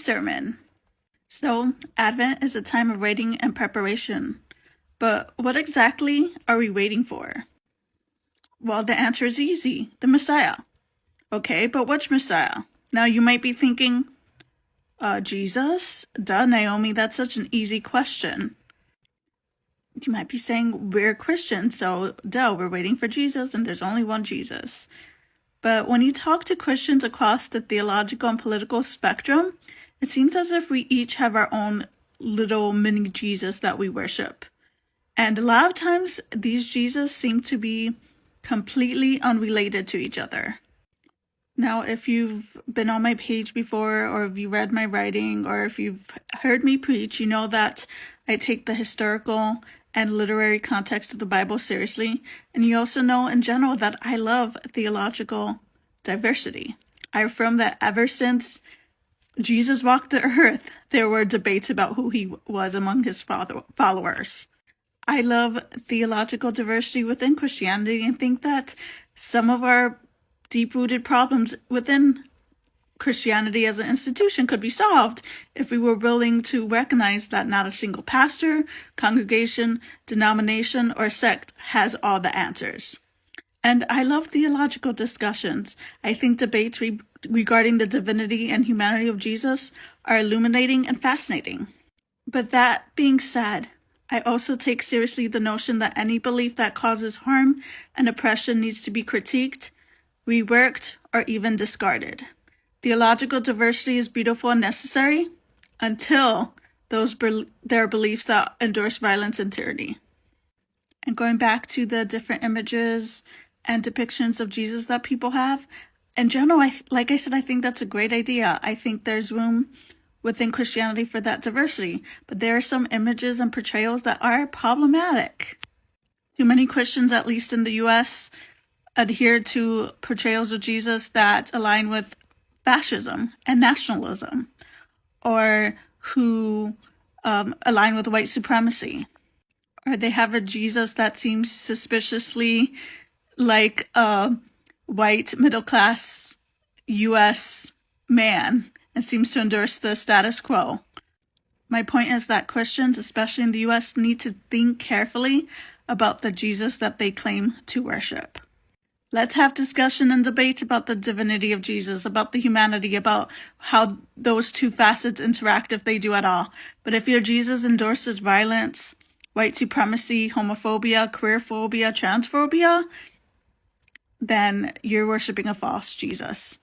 sermon. So, Advent is a time of waiting and preparation. But what exactly are we waiting for? Well, the answer is easy: the Messiah. Okay, but which Messiah? Now you might be thinking, Jesus? Duh, Naomi, that's such an easy question. You might be saying, we're Christians, so duh, we're waiting for Jesus, and there's only one Jesus. But when you talk to Christians across the theological and political spectrum, it seems as if we each have our own little mini Jesus that we worship. And a lot of times, these Jesus seem to be completely unrelated to each other. Now, if you've been on my page before, or if you read my writing, or if you've heard me preach, you know that I take the historical and literary context of the Bible seriously. And you also know in general that I love theological diversity. I affirm that ever since Jesus walked the earth, there were debates about who he was among his followers. I love theological diversity within Christianity and think that some of our deep-rooted problems within Christianity as an institution could be solved if we were willing to recognize that not a single pastor, congregation, denomination, or sect has all the answers. And I love theological discussions. I think debates regarding the divinity and humanity of Jesus are illuminating and fascinating. But that being said, I also take seriously the notion that any belief that causes harm and oppression needs to be critiqued, reworked, or even discarded. Theological diversity is beautiful and necessary until there are beliefs that endorse violence and tyranny. And going back to the different images and depictions of Jesus that people have, in general, like I said, I think that's a great idea. I think there's room within Christianity for that diversity, but there are some images and portrayals that are problematic. Too many Christians, at least in the U.S., adhere to portrayals of Jesus that align with fascism and nationalism, or who align with white supremacy, or they have a Jesus that seems suspiciously like a white middle-class U.S. man and seems to endorse the status quo. My point is that Christians, especially in the U.S., need to think carefully about the Jesus that they claim to worship. Let's have discussion and debate about the divinity of Jesus, about the humanity, about how those two facets interact if they do at all. But if your Jesus endorses violence, white supremacy, homophobia, queerphobia, transphobia, then you're worshiping a false Jesus.